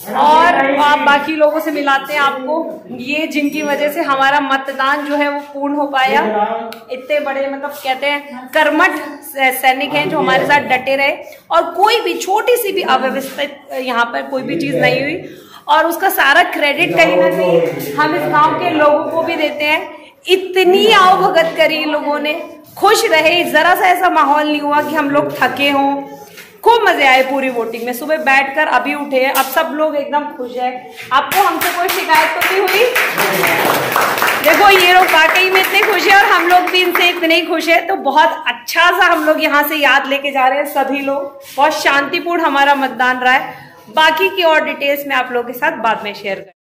और आप बाकी लोगों से मिलाते हैं आपको, ये जिनकी वजह से हमारा मतदान जो है वो पूर्ण हो पाया। इतने बड़े मतलब कहते हैं कर्मठ सैनिक हैं जो हमारे साथ डटे रहे, और कोई भी छोटी सी भी अव्यवस्थित यहाँ पर कोई भी चीज नहीं हुई, और उसका सारा क्रेडिट कहीं ना कहीं हम इस गांव के लोगों को भी देते हैं। इतनी आवभगत करी लोगों ने, खुश रहे, जरा सा ऐसा माहौल नहीं हुआ कि हम लोग थके हों। खूब मजे आए पूरी वोटिंग में। सुबह बैठकर अभी उठे हैं, अब सब लोग एकदम खुश है। आपको हमसे कोई शिकायत तो नहीं हुई? देखो ये लोग वाकई में इतने खुश है और हम लोग भी इनसे इतने ही खुश है। तो बहुत अच्छा सा हम लोग यहाँ से याद लेके जा रहे हैं सभी लोग। बहुत शांतिपूर्ण हमारा मतदान रहा है। बाकी की और डिटेल्स में आप लोगों के साथ बाद में शेयर करें।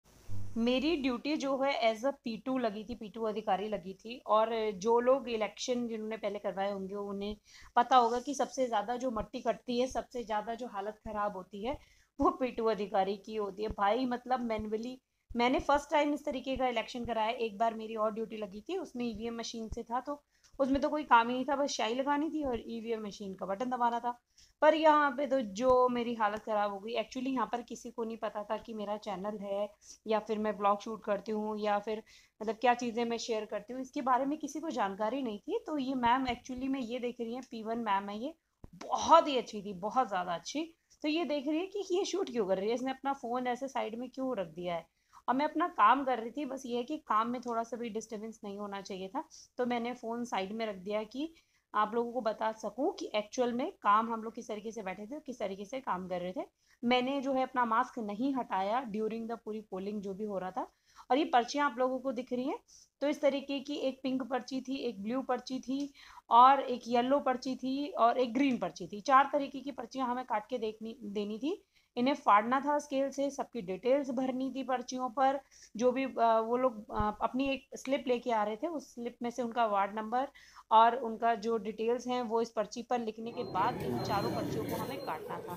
मेरी ड्यूटी जो है एज अ P2 लगी थी, P2 अधिकारी लगी थी। और जो लोग इलेक्शन जिन्होंने पहले करवाए होंगे उन्हें पता होगा कि सबसे ज़्यादा जो मट्टी कटती है, सबसे ज़्यादा जो हालत ख़राब होती है वो P2 अधिकारी की होती है भाई। मतलब मैनुअली मैंने फर्स्ट टाइम इस तरीके का इलेक्शन कराया। एक बार मेरी और ड्यूटी लगी थी, उसमें ईवीएम मशीन से था, तो उसमें तो कोई काम ही नहीं था, बस शाई लगानी थी और ईवीएम मशीन का बटन दबाना था। पर यहाँ पे तो जो मेरी हालत ख़राब हो गई। एक्चुअली यहाँ पर किसी को नहीं पता था कि मेरा चैनल है, या फिर मैं ब्लॉग शूट करती हूँ, या फिर मतलब क्या चीज़ें मैं शेयर करती हूँ, इसके बारे में किसी को जानकारी नहीं थी। तो ये मैम एक्चुअली में ये देख रही है, P1 मैम है ये, बहुत ही अच्छी थी, बहुत ज़्यादा अच्छी। तो ये देख रही है कि ये शूट क्यों कर रही है, इसने अपना फ़ोन ऐसे साइड में क्यों रख दिया है। और मैं अपना काम कर रही थी, बस ये है कि काम में थोड़ा सा भी डिस्टर्बेंस नहीं होना चाहिए था। तो मैंने फ़ोन साइड में रख दिया कि आप लोगों को बता सकूं कि एक्चुअल में काम हम लोग किस तरीके से बैठे थे, किस तरीके से काम कर रहे थे। मैंने जो है अपना मास्क नहीं हटाया ड्यूरिंग द पूरी पोलिंग जो भी हो रहा था। और ये पर्चियां आप लोगों को दिख रही हैं, तो इस तरीके की एक पिंक पर्ची थी, एक ब्लू पर्ची थी, और एक येलो पर्ची थी, और एक ग्रीन पर्ची थी। 4 तरीके की पर्चियां हमें काट के देनी थी। इन्हें फाड़ना था स्केल से, सबकी डिटेल्स भरनी थी पर्चियों पर। जो भी वो लोग अपनी एक स्लिप लेके आ रहे थे, उस स्लिप में से उनका वार्ड नंबर और उनका जो डिटेल्स हैं वो इस पर्ची पर लिखने के बाद इन चारों पर्चियों को हमें काटना था।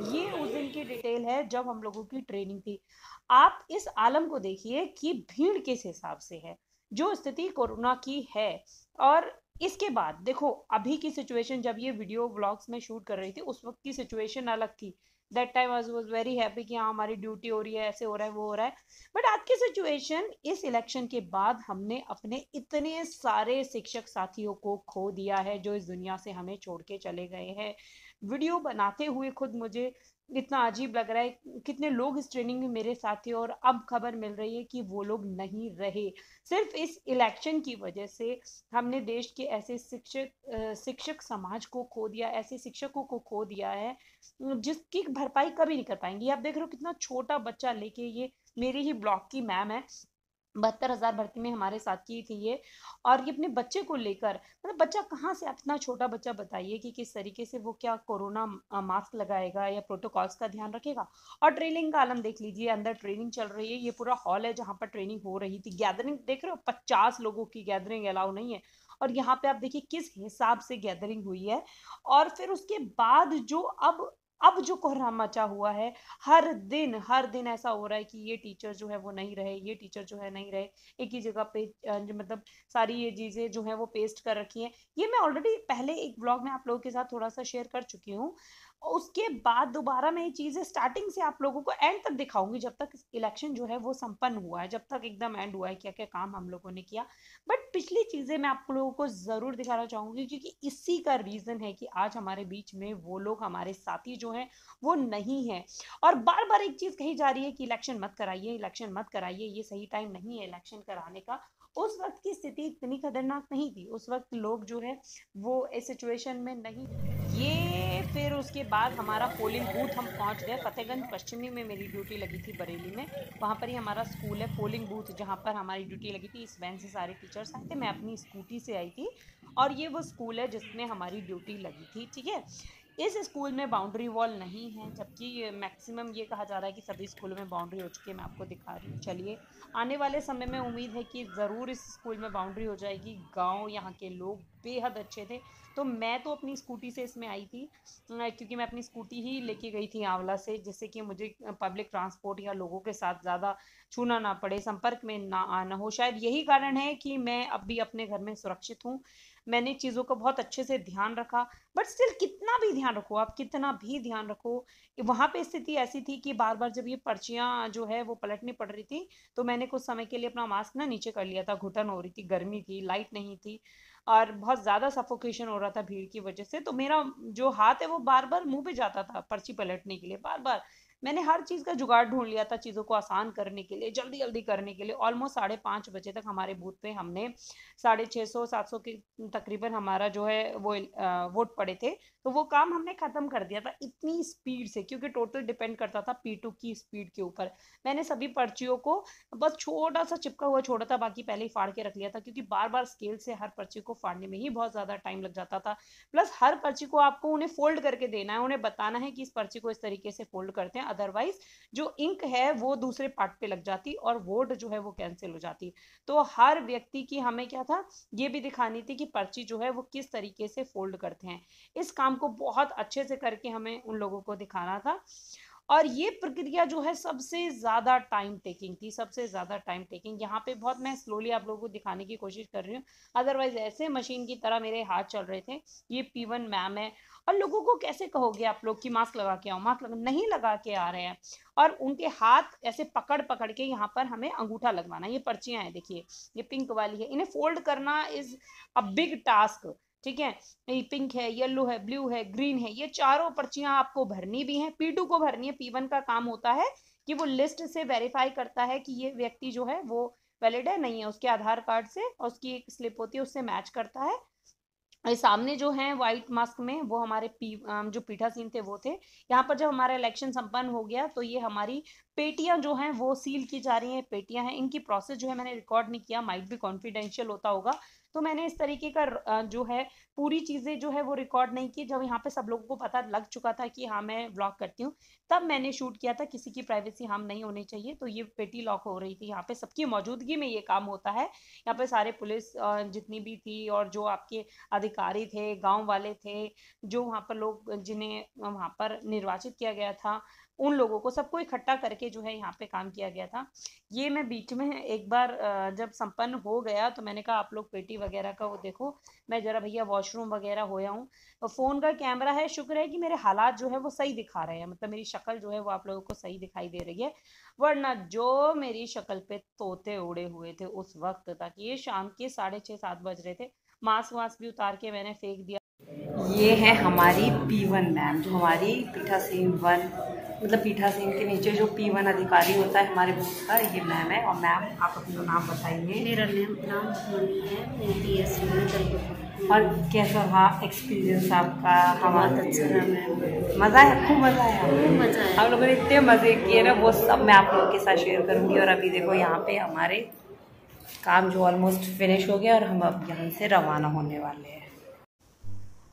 ये उस दिन की डिटेल है जब हम लोगों की ट्रेनिंग थी। आप इस आलम को देखिए कि भीड़ किस हिसाब से है, जो स्थिति कोरोना की है। और इसके बाद देखो अभी की सिचुएशन, जब ये वीडियो व्लॉग्स में शूट कर रही थी उस वक्त की सिचुएशन अलग थी। That time I was very happy कि हाँ हमारी ड्यूटी हो रही है, ऐसे हो रहा है, वो हो रहा है। बट आज की सिचुएशन, इस इलेक्शन के बाद हमने अपने इतने सारे शिक्षक साथियों को खो दिया है जो इस दुनिया से हमें छोड़ के चले गए हैं। वीडियो बनाते हुए खुद मुझे इतना अजीब लग रहा है, कितने लोग इस ट्रेनिंग में मेरे साथ थे और अब खबर मिल रही है कि वो लोग नहीं रहे। सिर्फ इस इलेक्शन की वजह से हमने देश के ऐसे शिक्षक समाज को खो दिया, ऐसे शिक्षकों को खो दिया है जिसकी भरपाई कभी नहीं कर पाएंगे। आप देख रहे हो कितना छोटा बच्चा लेके, ये मेरी ही ब्लॉक की मैम है, 72,000 भर्ती में हमारे साथ की थी ये। और ये अपने बच्चे को लेकर, मतलब बच्चा कहाँ से, इतना छोटा बच्चा बताइए कि किस तरीके से वो क्या कोरोना मास्क लगाएगा या प्रोटोकॉल्स का ध्यान रखेगा। और ट्रेनिंग का आलम देख लीजिए, अंदर ट्रेनिंग चल रही है, ये पूरा हॉल है जहाँ पर ट्रेनिंग हो रही थी। गैदरिंग देख रहे हो, 50 लोगों की गैदरिंग अलाउ नहीं है। और यहाँ पे आप देखिए किस हिसाब से गैदरिंग हुई है। और फिर उसके बाद जो अब जो कोहराम मचा हुआ है, हर दिन ऐसा हो रहा है कि ये टीचर जो है वो नहीं रहे, ये टीचर जो है नहीं रहे। एक ही जगह पे मतलब सारी ये चीजें जो है वो पेस्ट कर रखी हैं। ये मैं ऑलरेडी पहले एक ब्लॉग में आप लोगों के साथ थोड़ा सा शेयर कर चुकी हूँ। उसके बाद दोबारा मैं ये चीजें स्टार्टिंग से आप लोगों को एंड तक दिखाऊंगी, जब तक इलेक्शन जो है वो संपन्न हुआ है, जब तक एकदम एंड हुआ है, क्या क्या काम हम लोगों ने किया। बट पिछली चीजें मैं आप लोगों को जरूर दिखाना चाहूंगी, क्योंकि इसी का रीजन है कि आज हमारे बीच में वो लोग, हमारे साथी जो हैं वो नहीं है। और बार बार एक चीज कही जा रही है कि इलेक्शन मत कराइए, इलेक्शन मत कराइए, ये सही टाइम नहीं है इलेक्शन कराने का। उस वक्त की स्थिति इतनी खतरनाक नहीं थी, उस वक्त लोग जो है वो इस सिचुएशन में नहीं। ये फिर उसके बाद हमारा पोलिंग बूथ हम पहुंच गए, फतेहगंज पश्चिमी में मेरी ड्यूटी लगी थी, बरेली में। वहां पर ही हमारा स्कूल है, पोलिंग बूथ जहां पर हमारी ड्यूटी लगी थी। इस वैन से सारे टीचर्स आए थे, मैं अपनी स्कूटी से आई थी। और ये वो स्कूल है जिसमें हमारी ड्यूटी लगी थी, ठीक है। इस स्कूल में बाउंड्री वॉल नहीं है, जबकि मैक्सिमम ये कहा जा रहा है कि सभी स्कूलों में बाउंड्री हो चुकी है। मैं आपको दिखा रही हूँ, चलिए। आने वाले समय में उम्मीद है कि ज़रूर इस स्कूल में बाउंड्री हो जाएगी। गांव, यहाँ के लोग बेहद अच्छे थे। तो मैं तो अपनी स्कूटी से इसमें आई थी, क्योंकि मैं अपनी स्कूटी ही लेके गई थी आंवला से, जिससे कि मुझे पब्लिक ट्रांसपोर्ट या लोगों के साथ ज़्यादा छूना ना पड़े, संपर्क में ना आना हो। शायद यही कारण है कि मैं अब भी अपने घर में सुरक्षित हूँ। मैंने चीज़ों का बहुत अच्छे से ध्यान रखा। बट स्टिल कितना भी ध्यान रखो आप, कितना भी ध्यान रखो, वहाँ पे स्थिति ऐसी थी कि बार बार जब ये पर्चियाँ जो है वो पलटनी पड़ रही थी, तो मैंने कुछ समय के लिए अपना मास्क ना नीचे कर लिया था। घुटन हो रही थी, गर्मी थी, लाइट नहीं थी और बहुत ज़्यादा सफोकेशन हो रहा था भीड़ की वजह से। तो मेरा जो हाथ है वो बार बार मुंह पे जाता था पर्ची पलटने के लिए। बार बार मैंने हर चीज़ का जुगाड़ ढूंढ लिया था चीज़ों को आसान करने के लिए, जल्दी जल्दी करने के लिए। ऑलमोस्ट 5:30 बजे तक हमारे बूथ पे हमने 650-700 के तकरीबन हमारा जो है वो वोट पड़े थे। तो वो काम हमने खत्म कर दिया था इतनी स्पीड से, क्योंकि टोटल डिपेंड करता था P2 की स्पीड के ऊपर। मैंने सभी पर्चियों को बस छोटा सा चिपका हुआ छोड़ा था, बाकी पहले ही फाड़ के रख लिया था, क्योंकि बार बार स्केल से हर पर्ची को फाड़ने में ही बहुत ज़्यादा टाइम लग जाता था। प्लस हर पर्ची को आपको उन्हें फोल्ड करके देना है, उन्हें बताना है कि इस पर्ची को इस तरीके से फोल्ड करते हैं, अदरवाइज जो इंक है वो दूसरे पार्ट पे लग जाती और वोट जो है वो कैंसिल हो जाती। तो हर व्यक्ति की हमें क्या था, ये भी दिखानी थी कि पर्ची जो है वो किस तरीके से फोल्ड करते हैं। इस काम को बहुत अच्छे से करके हमें उन लोगों को दिखाना था। और ये प्रक्रिया जो है सबसे ज़्यादा टाइम टेकिंग थी, सबसे ज़्यादा टाइम टेकिंग। यहाँ पे बहुत मैं स्लोली आप लोगों को दिखाने की कोशिश कर रही हूँ, अदरवाइज ऐसे मशीन की तरह मेरे हाथ चल रहे थे। ये P1 मैम है। और लोगों को कैसे कहोगे आप लोग कि मास्क लगा के आओ, मास्क नहीं लगा के आ रहे हैं। और उनके हाथ ऐसे पकड़ पकड़ के यहाँ पर हमें अंगूठा लगवाना। ये पर्चियां हैं, देखिए ये पिंक वाली है, इन्हें फोल्ड करना इज अ बिग टास्क। ठीक है, ये पिंक है, येलो है, ब्लू है, ग्रीन है, ये चारों पर्चियां आपको भरनी भी हैं। P2 को भरनी है। P1 का काम होता है कि वो लिस्ट से वेरीफाई करता है कि ये व्यक्ति जो है वो वैलिड है नहीं है, उसके आधार कार्ड से, और उसकी एक स्लिप होती है उससे मैच करता है। ये सामने जो हैं व्हाइट मास्क में वो हमारे जो पीठासीन थे वो थे। यहाँ पर जब हमारा इलेक्शन संपन्न हो गया तो ये हमारी पेटियां जो हैं वो सील की जा रही हैं। पेटियां हैं, इनकी प्रोसेस जो है मैंने रिकॉर्ड नहीं किया, माइट भी कॉन्फिडेंशियल होता होगा, तो मैंने इस तरीके का जो है पूरी चीज़ें जो है वो रिकॉर्ड नहीं की। जब यहाँ पे सब लोगों को पता लग चुका था कि हाँ मैं ब्लॉग करती हूँ, तब मैंने शूट किया था। किसी की प्राइवेसी हार्म नहीं होनी चाहिए। तो ये पेटी लॉक हो रही थी, यहाँ पे सबकी मौजूदगी में ये काम होता है। यहाँ पे सारे पुलिस जितनी भी थी और जो आपके अधिकारी थे, गांव वाले थे, जो वहाँ पर लोग जिन्हें वहाँ पर निर्वाचित किया गया था, उन लोगों को सबको इकट्ठा करके जो है यहाँ पे काम किया गया था। ये मैं बीच में एक बार जब संपन्न हो गया तो मैंने कहा आप लोग पेटी वगैरह का वो देखो, मैं जरा भैया वॉशरूम वगैरह होया हूँ। तो फ़ोन का कैमरा है, शुक्र है कि मेरे हालात जो है वो सही दिखा रहे हैं, मतलब मेरी शक्ल जो है वो आप लोगों को सही दिखाई दे रही है। वरना जो मेरी शक्ल पे तोते उड़े हुए थे उस वक्त तक, ये शाम के 6:30-7 बज रहे थे, मास्क वास्क भी उतार के मैंने फेंक दिया। ये है हमारी P1 मैम, जो हमारी पीठासीन 1, मतलब पीठासीन के नीचे जो P1 अधिकारी होता है हमारे बूथ का, ये मैम है। और मैम आप अपना नाम बताइए। मेरा नाम मनी है, मैं PSC में जलपुर। और कैसा रहा एक्सपीरियंस आपका? बहुत अच्छा रहा मैम, मज़ा है, खूब मज़ा आया। खूब मज़ा आया। हम लोगों ने इतने मज़े किए ना, वो सब मैं आप लोगों के साथ शेयर करूँगी। और अभी देखो यहाँ पे हमारे काम जो ऑलमोस्ट फिनिश हो गया और हम अब यहाँ से रवाना होने वाले हैं।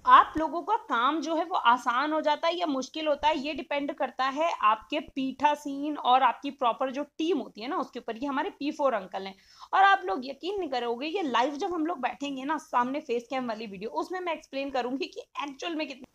आप लोगों का काम जो है वो आसान हो जाता है या मुश्किल होता है, ये डिपेंड करता है आपके पीठासीन और आपकी प्रॉपर जो टीम होती है ना उसके ऊपर। ये हमारे P4 अंकल हैं। और आप लोग यकीन नहीं करोगे, ये लाइव जब हम लोग बैठेंगे ना सामने फेस कैम वाली वीडियो, उसमें मैं एक्सप्लेन करूंगी कि एक्चुअल में कितनी।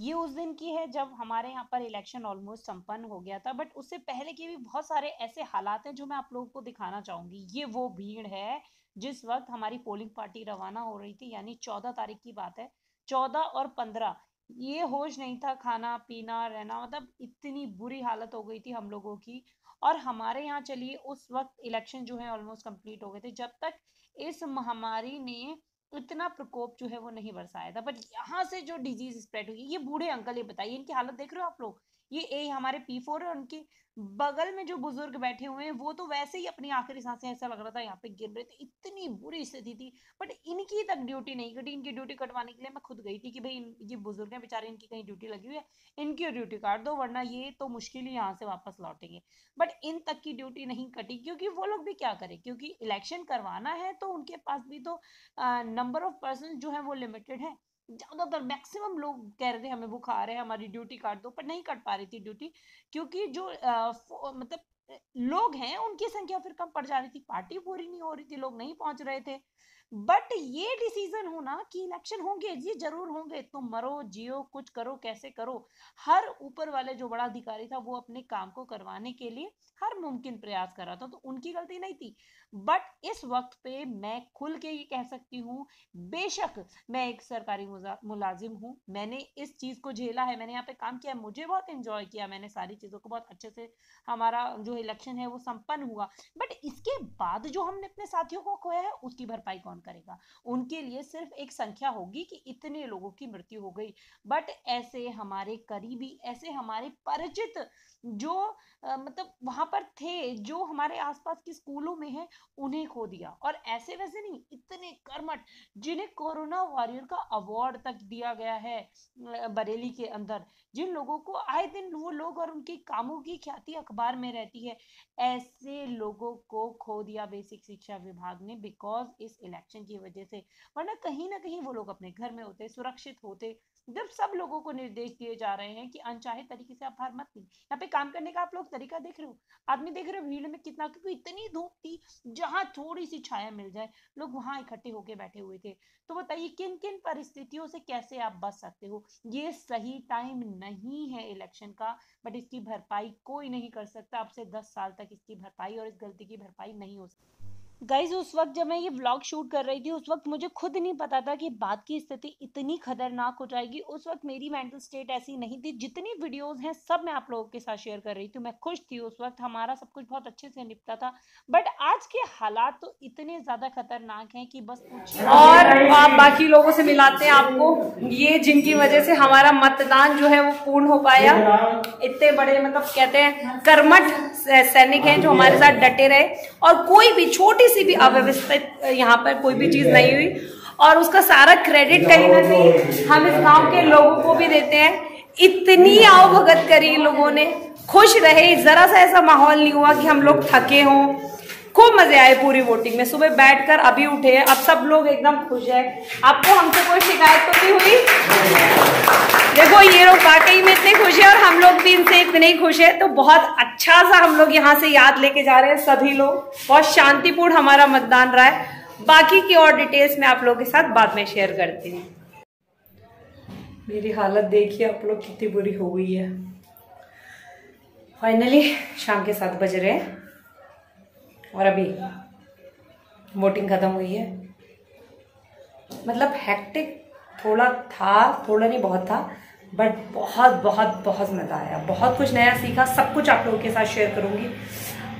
ये उस दिन की है जब हमारे यहाँ पर इलेक्शन ऑलमोस्ट संपन्न हो गया था। बट उससे पहले के भी बहुत सारे ऐसे हालात हैं जो मैं आप लोगों को दिखाना चाहूंगी। ये वो भीड़ है जिस वक्त हमारी पोलिंग पार्टी रवाना हो रही थी, यानी 14 तारीख की बात है। 14 और 15, ये होश नहीं था, खाना पीना रहना, मतलब इतनी बुरी हालत हो गई थी हम लोगों की। और हमारे यहाँ चलिए उस वक्त इलेक्शन जो है ऑलमोस्ट कंप्लीट हो गए थे, जब तक इस महामारी ने इतना प्रकोप जो है वो नहीं बरसाया था। बट यहाँ से जो डिजीज स्प्रेड हुई, ये बूढ़े अंकल, ये बताइए इनकी हालत देख रहे हो आप लोग। ये हमारे P4 है, उनके बगल में जो बुजुर्ग बैठे हुए हैं वो तो वैसे ही अपनी आखिरी सांसें, ऐसा लग रहा था यहाँ पे गिर रहे थे, इतनी बुरी स्थिति थी। बट इनकी तक ड्यूटी नहीं कटी। इनकी ड्यूटी कटवाने के लिए मैं खुद गई थी कि भाई ये बुजुर्ग हैं बेचारे, इनकी कहीं ड्यूटी लगी हुई है, इनकी ड्यूटी काट दो, वरना ये तो मुश्किल ही यहाँ से वापस लौटेंगे। बट इन तक की ड्यूटी नहीं कटी, क्योंकि वो लोग भी क्या करें, क्योंकि इलेक्शन करवाना है तो उनके पास भी तो नंबर ऑफ पर्सन जो है वो लिमिटेड है। ज्यादातर मैक्सिमम लोग कह रहे थे हमें बुखार है, हमारी ड्यूटी काट दो, पर नहीं कट पा रही थी ड्यूटी, क्योंकि जो मतलब लोग हैं उनकी संख्या फिर कम पड़ जा रही थी, पार्टी पूरी नहीं हो रही थी, लोग नहीं पहुंच रहे थे। बट ये डिसीजन हो ना कि इलेक्शन होंगे, ये जरूर होंगे, तुम मरो जियो कुछ करो कैसे करो, हर ऊपर वाले जो बड़ा अधिकारी था वो अपने काम को करवाने के लिए हर मुमकिन प्रयास कर रहा था, तो उनकी गलती नहीं थी। बट इस वक्त पे मैं खुल के ये कह सकती हूँ, बेशक मैं एक सरकारी मुलाजिम हूँ, मैंने इस चीज को झेला है, मैंने यहाँ पे काम किया, मुझे बहुत एंजॉय किया, मैंने सारी चीजों को बहुत अच्छे से, हमारा जो इलेक्शन है वो संपन्न हुआ। बट इसके बाद जो हमने अपने साथियों को खोया है उसकी भरपाई कौन करेगा? उनके लिए सिर्फ एक संख्या होगी कि इतने लोगों की मृत्यु हो गई, बट ऐसे हमारे करीबी, ऐसे हमारे परिचित जो मतलब वहां पर थे, जो हमारे आसपास के स्कूलों में है, उन्हें खो दिया। और ऐसे वैसे नहीं, इतने कर्मठ जिन्हें कोरोना वॉरियर का अवार्ड तक दिया गया है बरेली के अंदर, जिन लोगों को आए दिन वो लोग और उनके कामों की ख्याति अखबार में रहती है, ऐसे लोगों को खो दिया बेसिक शिक्षा विभाग ने बिकॉज इस इलेक्शन की वजह से। वरना कहीं ना कहीं वो लोग अपने घर में होते, सुरक्षित होते, जब सब लोगों को निर्देश दिए जा रहे हैं कि अनचाहे तरीके से आप बाहर मत निकलिए। यहाँ पे काम करने का आप लोग तरीका देख रहे हो, आदमी देख रहे हो भीड़ में कितना, क्योंकि इतनी धूप थी, जहां थोड़ी सी छाया मिल जाए लोग वहां इकट्ठे होके बैठे हुए थे। तो बताइए किन किन परिस्थितियों से कैसे आप बच सकते हो? ये सही टाइम नहीं है इलेक्शन का, बट इसकी भरपाई कोई नहीं कर सकता। अब से 10 साल तक इसकी भरपाई और इस गलती की भरपाई नहीं हो सकती। गाइज उस वक्त जब मैं ये व्लॉग शूट कर रही थी, उस वक्त मुझे खुद नहीं पता था कि बात की स्थिति इतनी खतरनाक हो जाएगी। उस वक्त मेरी मेंटल स्टेट ऐसी नहीं थी। जितनी वीडियोस हैं सब मैं आप लोगों के साथ शेयर कर रही थी। मैं खुश थी उस वक्त, हमारा सब कुछ बहुत अच्छे से निपटा था। बट आज के हालात तो इतने ज्यादा खतरनाक हैं कि बस पूछिए। और आप बाकी लोगों से मिलाते हैं आपको, ये जिनकी वजह से हमारा मतदान जो है वो पूर्ण हो पाया। इतने बड़े मतलब कहते हैं कर्मठ सैनिक हैं जो हमारे साथ डटे रहे, और कोई भी छोटी सी भी अव्यवस्थित यहाँ पर कोई भी चीज नहीं हुई, और उसका सारा क्रेडिट कहीं ना कहीं हम इस गांव के लोगों को भी देते हैं। इतनी आवभगत करी इन लोगों ने, खुश रहे, जरा सा ऐसा माहौल नहीं हुआ कि हम लोग थके हों। खूब मजे आए पूरी वोटिंग में। सुबह बैठकर अभी उठे, अब सब लोग एकदम खुश है। आपको हमसे कोई शिकायत तो नहीं हुई? देखो ये लोग वाकई में इतने खुश है और हम लोग भी इनसे इतने ही खुश है। तो बहुत अच्छा सा हम लोग यहाँ से याद लेके जा रहे हैं सभी लोग। बहुत शांतिपूर्ण हमारा मतदान रहा है। बाकी की और डिटेल्स मैं आप लोगों के साथ बाद में शेयर करती हूँ। मेरी हालत देखिए आप लोग कितनी बुरी हो गई है। फाइनली शाम के 7 बज रहे हैं और अभी वोटिंग खत्म हुई है। मतलब हेक्टिक थोड़ा था, थोड़ा नहीं बहुत था, बट बहुत बहुत बहुत मज़ा आया। बहुत कुछ नया सीखा, सब कुछ आप लोगों के साथ शेयर करूंगी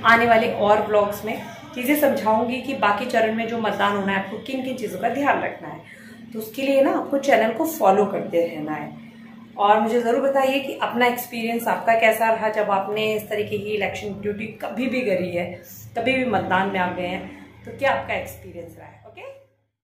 आने वाले और ब्लॉग्स में। चीज़ें समझाऊंगी कि बाकी चरण में जो मतदान होना है आपको किन किन चीज़ों का ध्यान रखना है। तो उसके लिए ना आपको चैनल को फॉलो करते रहना है। और मुझे ज़रूर बताइए कि अपना एक्सपीरियंस आपका कैसा रहा जब आपने इस तरीके की इलेक्शन ड्यूटी कभी भी करी है, कभी भी मतदान में आप गए हैं, तो क्या आपका एक्सपीरियंस रहा है।